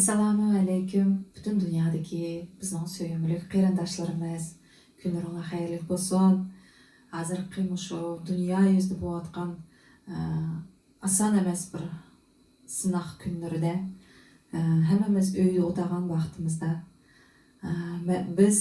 Assalamu alaykum. Bütün dünyadaki bizning söyümlük qarindoshlarimiz, kunlaringiz xayrli bo'lsin. Hozirgi shu dunyo yuzida bo'layotgan oson emas bir sinoq kunlarida hammamiz uyda o'tirgan vaqtimizda biz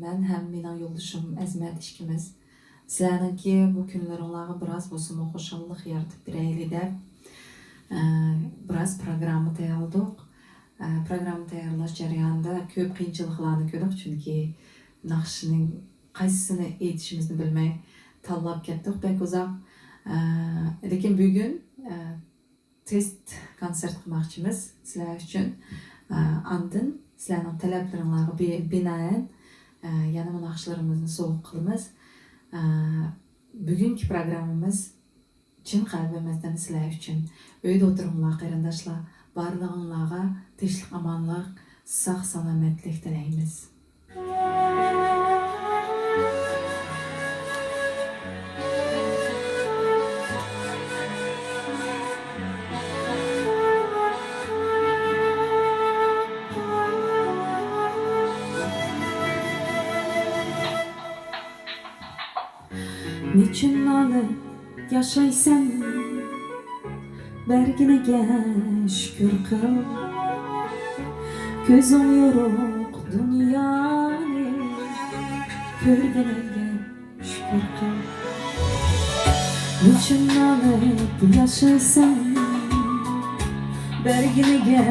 men ham mening yo'ldoshim Azmat ikkimiz sizlarningki bu kunlaringizga biroz bo'lsin xushallik yaratib beraylik deb biroz programma tayyorladik. Programma tayyorlash jarayonida ko'p qiyinchiliklarni ko'rdik, chunki naqshining qaysisini aytishimizni bilmay tanlab ketdik bek uzoq. Lekin bugun test konsert qilmoqchimiz sizlar uchun. Andin sizlarning talablaringizga binoan yana naqshlarimizni so'g'ib qilamiz. Bugungi programmamiz chin qalbimizdan sizlar uchun. Uyda o'tirganlar, qarindoshlar, barlig'inglarga tinchlik, omonlik, sog' salomatlik tilaymiz. Niçin alıp yaşaysan berginiga şükür kıl. Gözüm yoruk dünyani görginiga şükür kıl. Niçin alıp yaşaysan berginiga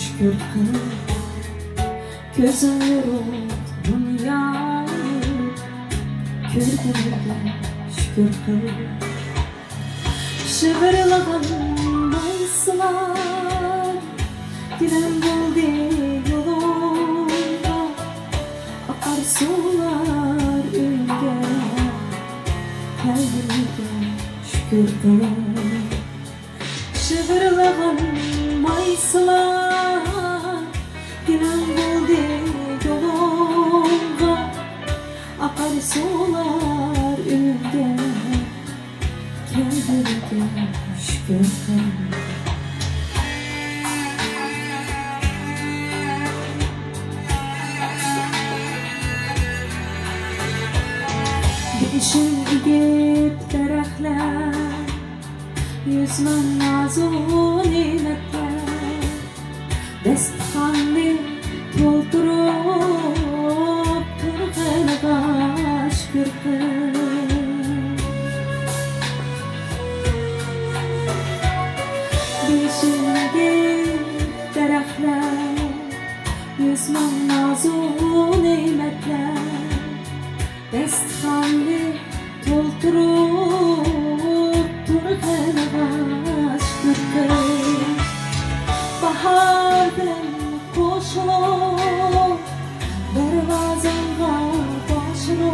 şükür kıl. Gözüm yoruk dünyani görginiga şükür kıl. Şıvırlığın maysılar giren geldi yolunda. Akar sular ülke kalbine şükür kıl. Şıvırlığın maysılar giren geldi yolunda. Akar sular ülke kendine şükür kıl. Değişim gidip derehler, yüzmen nazun nimetler, destixanni to'ldirib turganiga şükür kıl. Daraxtlar, yüzmen nazun nimetler, destixanni to'ldirib turganiga şükür kıl. Bahar bilan qo'shilib darvozamga boshirib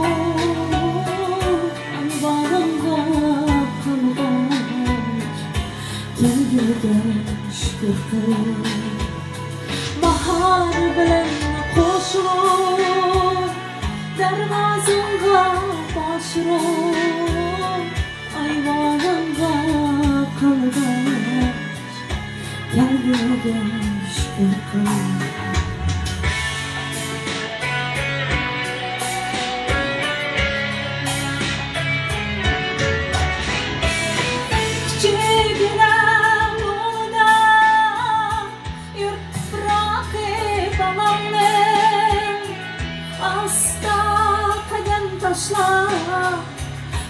ayvonimga qilg'och kelguniga şükür kıl. Bahar bilan qo'shilib darvozamga boshirib ayvonimga qilg'och kelguniga şükür kıl.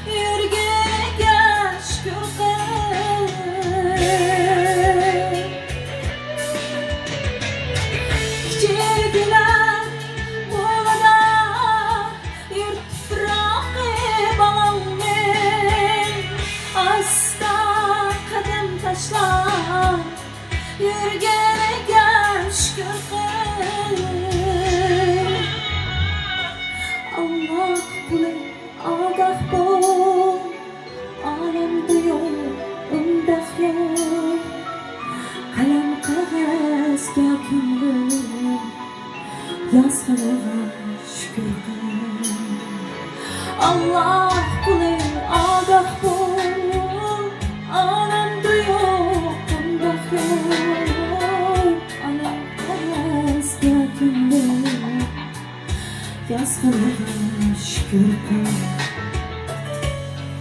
Yürgeniga şükür kıl. Rızkına şükür kıl.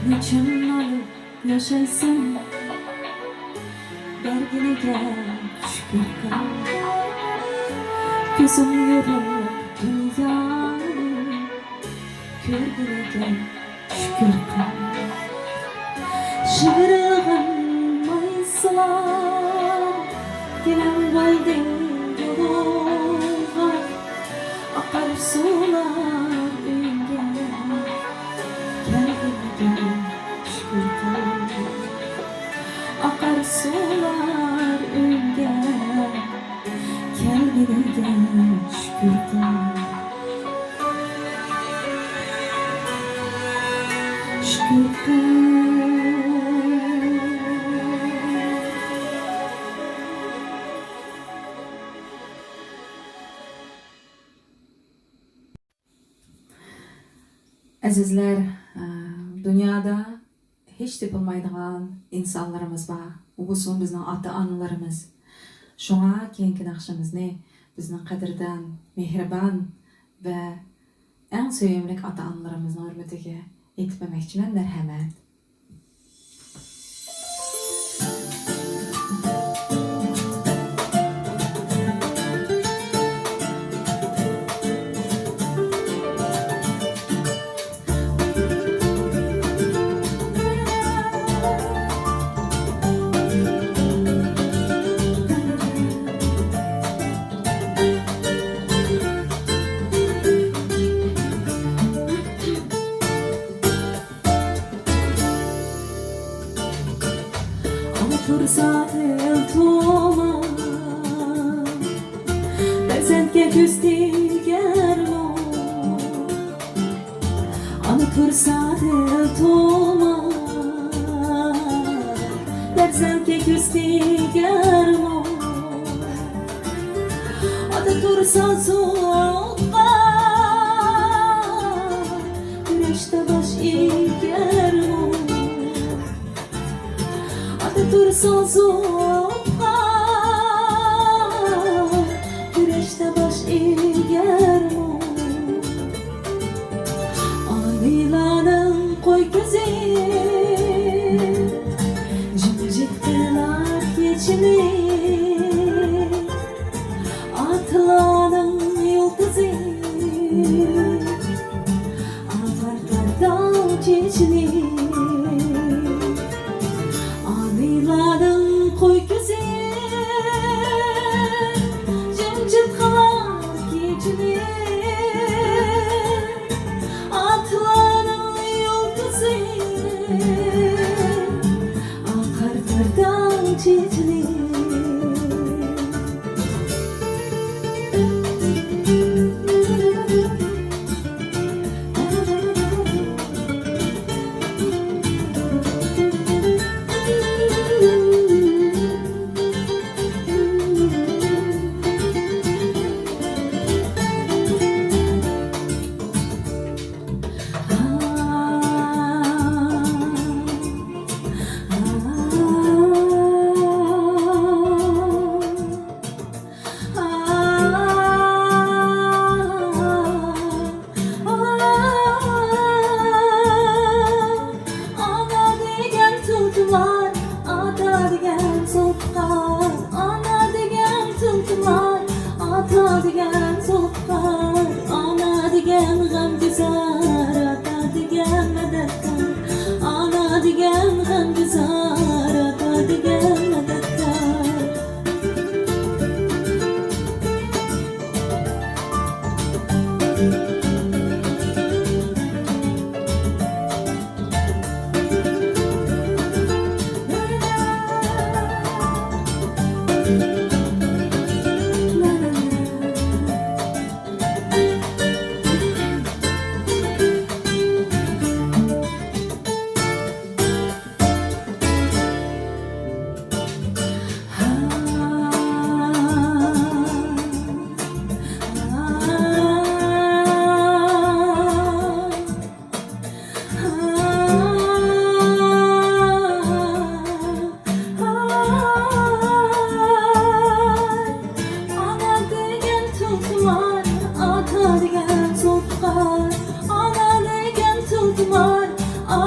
Niçin alıp yaşaysın, dergine şükür kıl. Gözüm yorulup dünyayı, körgüne şükür kıl. Şıvırığın mayıslar, gelen vayden yoluna, akar sular önge, kendine şükür kıl. Akar sular önge, kendine şükür kıl. Şükür kıl. Azizler, dünyada hiç tepilmaydigan insanlarımız var. Bu bizning ota-onalarimiz. Şoňa keyinki nakşymyzni bizning qadrdan, mehribon ve en söýümlik ota-onalarymyzyň hürmetine etmemekçimen merhamet. Fırsat eltoma, bezentke küstilgermo. Ana fırsat eltoma, bezentke küstilgermo. Ada tursa soğukka, güneşte baş ilgermo. Dursan soğukka, güneşte baş ilgermo. Anilanın koy gözü, cimcik kılar geçini. Atlanın yıldızı, atarlardan çeçini. Anilanın koy gözü, cimcik kılar geçini. Atlanın yıldızı, akarlardan çeçini.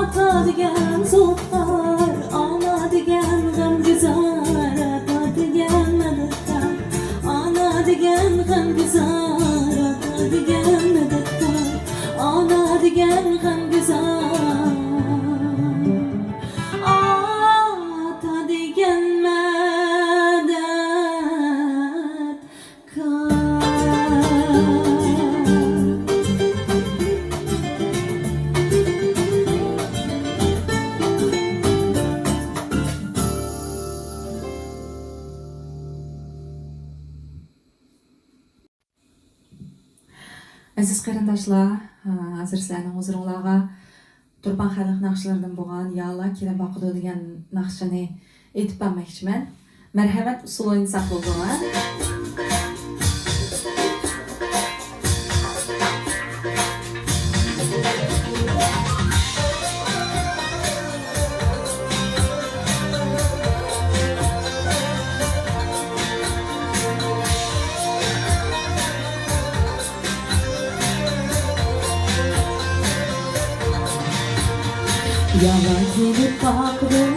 ata degan so'tlar, ona degan g'amguzar, ata degan madadkor, ona degan g'amguzar, ata degan madadkor, ona degan g'amguzar, ata degan madadkor. Aziz qarindoshlar, hozir sizlarning huzuringizga Turpan xalq naqshlaridan bo'lgan Yala kelin boqidu degan naqshini aytib bermoqchiman. Marhamat, usulini saqlayinglar. Yala gelip bakdım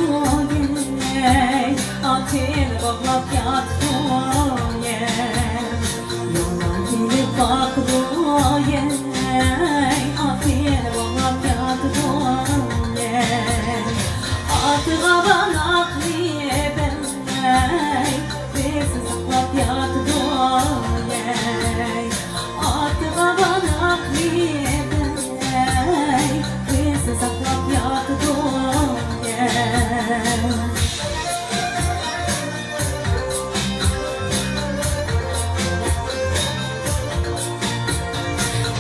ey, atını bağlap yattım ey. Yala gelip bakdım ey, atını bağlap yattım ey. Atığa bana aklıyım ey, bizi saklap yattım ey. Atığa bana aklıyım ey, bizi saklap yattım ey.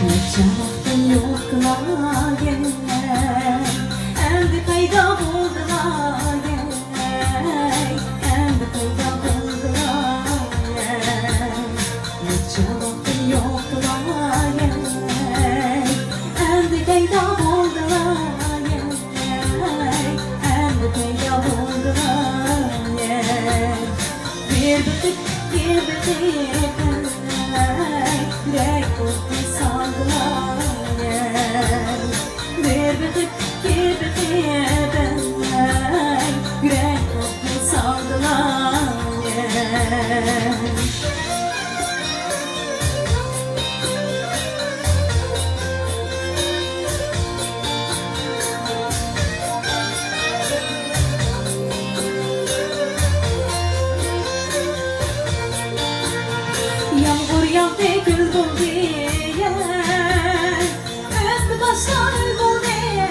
Neçə vaxtın yoxdular ey, endi qayda buldular ey, endi qayda buldular ey. Neçə vaxtın yoxdular ey, endi qayda buldular ey, endi qayda buldular ey. Bir bitip ey, yürek korktu sandılar ey. Bir bitip ey, yürek korktu sandılar ey. Yağmur yağdı gül buldu ey, üstü başlar buldu ey.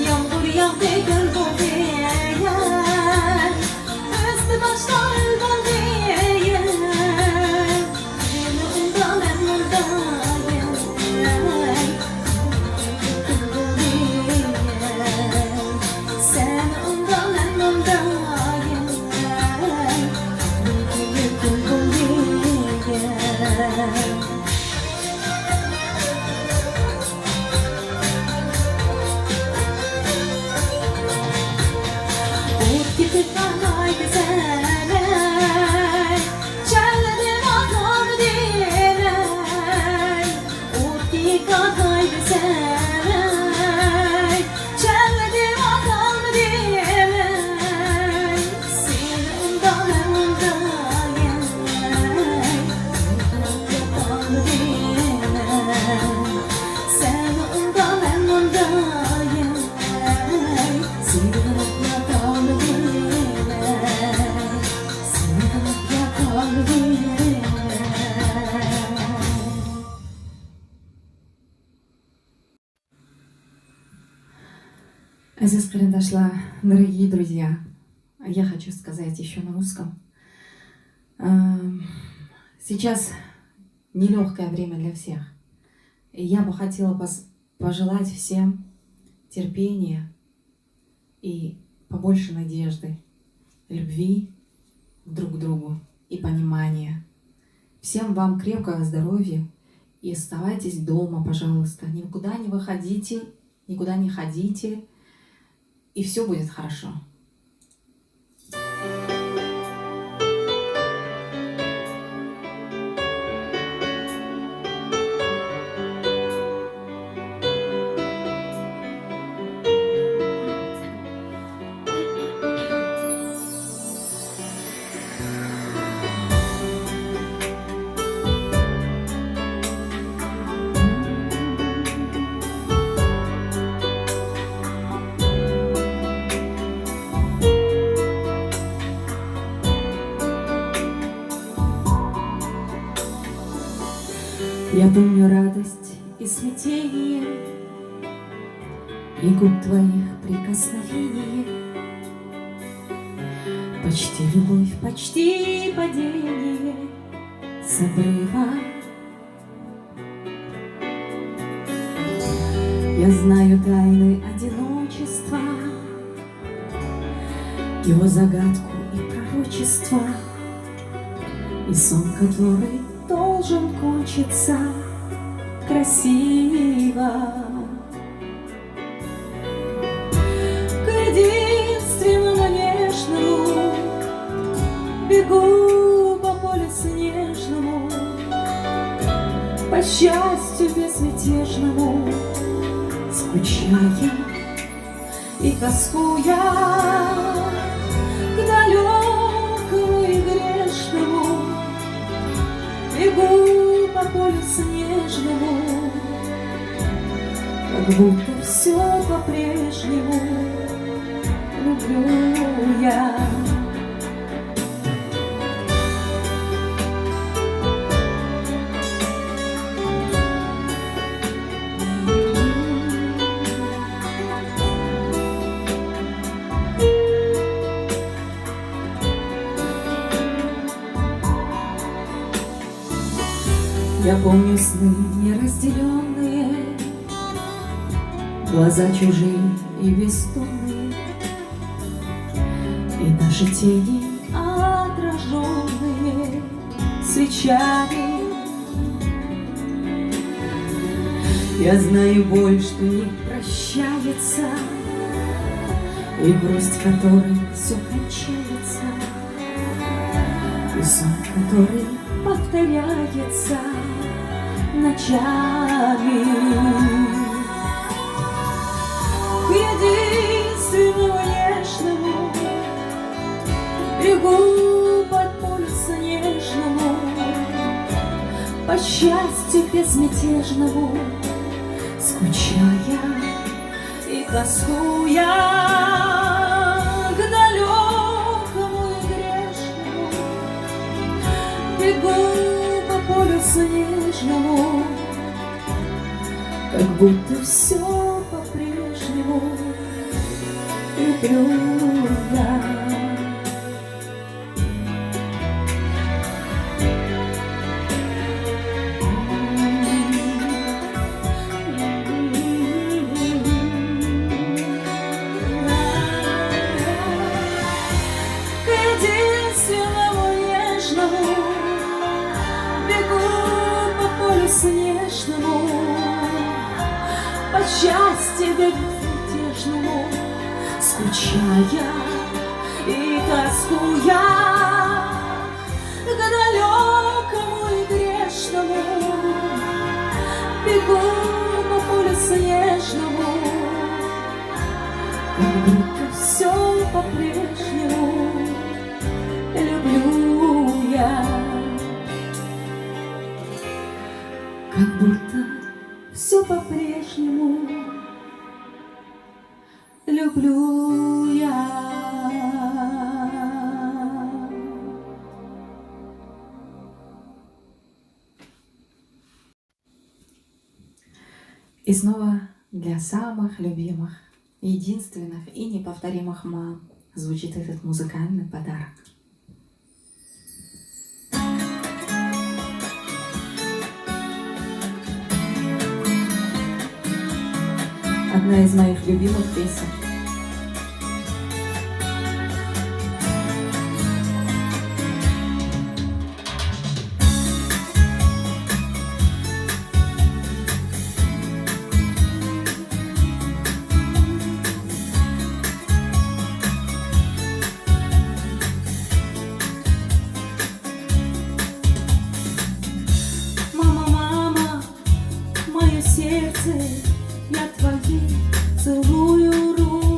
Yağmur yağdı gül buldu ey, üstü başlar buldu ey. Beni undan ben undan ey, gül buldu ey. Sen undan ben undan ey, gül buldu ey. Ut gitip bana güzel ey, çelledim atam diley. Ut gitip bana güzel ey, çelledim atam diley. Seni undan ben undan ey, yapan diley. Seni undan ben undan ey, seni yapan diley. Seni yapan diley. Aziz qarindoshlar, дорогие друзья, я хочу сказать еще на русском. Сейчас нелегкое время для всех. И я бы хотела пожелать всем терпения и побольше надежды, любви друг к другу и понимания. Всем вам крепкого здоровья и оставайтесь дома, пожалуйста. Никуда не выходите, никуда не ходите, и все будет хорошо. Я помню радость и смятение, и губ твоих прикосновение, почти любовь, почти падение с обрыва. Я знаю тайны одиночества, его загадку и пророчество, и сон, который должен кончиться красиво. К единственному нежному бегу по полю снежному, по счастью безмятежному, скучая и тоскуя, к далекому и грешному бегу по полю снежному, как будто все по-прежнему люблю я. Я помню сны неразделенные, глаза чужие и бестумные, и наши тени отраженные свечами. Я знаю боль, что не прощается, и грусть, которой все кончается, и сон, который повторяется ночами. К единственному нежному бегу под полю снежному, по счастью безмятежному, скучая и тоскуя, к далекому и грешному бегу по полю снежному, как будто все по-прежнему люблю я. Снежному, по счастью безмятежному, скучая и тоскуя, к далекому и грешному бегу по полю снежному, как будто все по-прежнему люблю я. Как будто все по-прежнему люблю я. И снова для самых любимых, единственных и неповторимых мам звучит этот музыкальный подарок. Одна из моих любимых песен. Мама, мама, мое сердце, я твоей целую руку.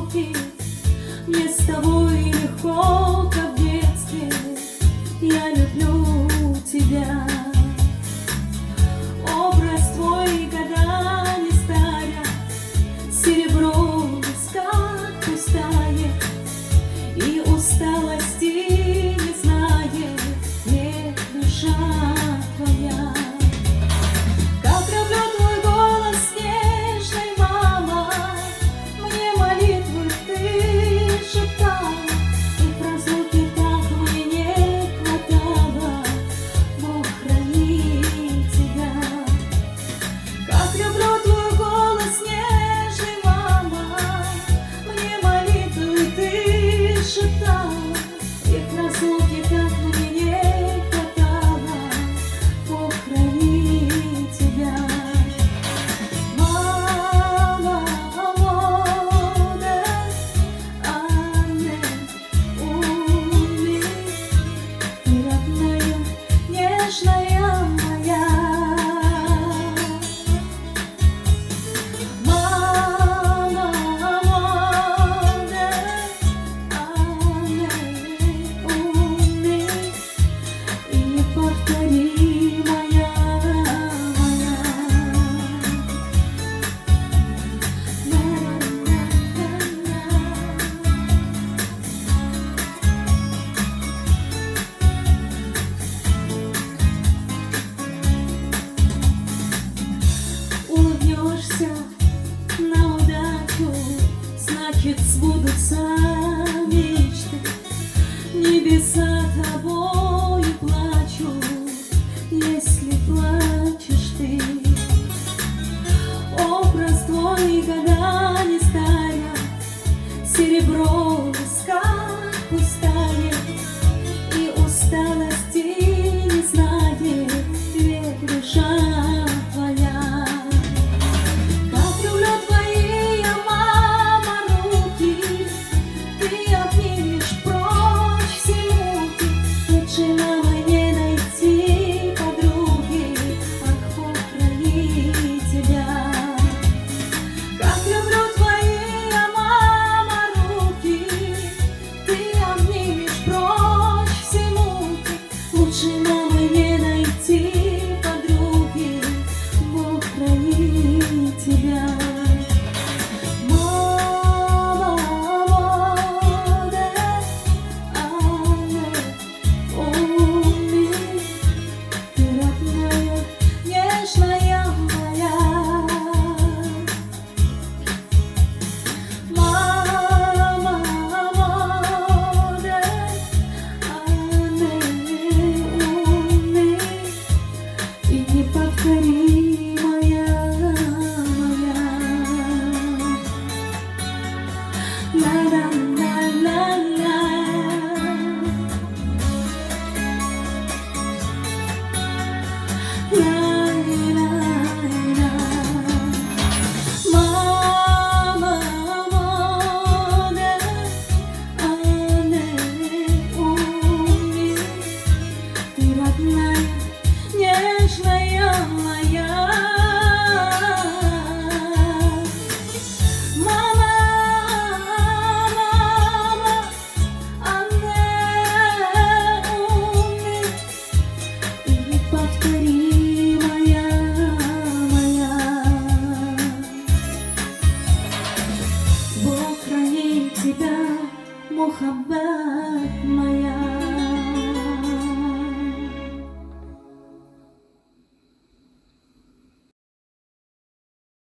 значит сбудутся мечты. Небеса тобою плачут, если плачешь ты. Образ твой никогда не старят, серебро в висках пустая, и усталости не знает век душа твоя. Как люблю твои, я, мама, руки, ты обнимешь прочь все муки. Лучше, мама, не найти подруги, ах, похрани тебя. Как люблю твои, я, мама, руки, ты обнимешь прочь все муки. Лучше, мама, не найти подруги, Бог хранит тебя. Мама, мода, ане, умни, ты родная, нежная моя. Мама, мода, ане, умни и неповторимая моя. Ла-ла-ла-ла-ла. Ла-ла-ла-ла. Мама, мода, ане, умни, ты родная, нежная моя. Мама, мама, ане, умни и неповторимая моя. Бог хранит тебя, мухаббат моя.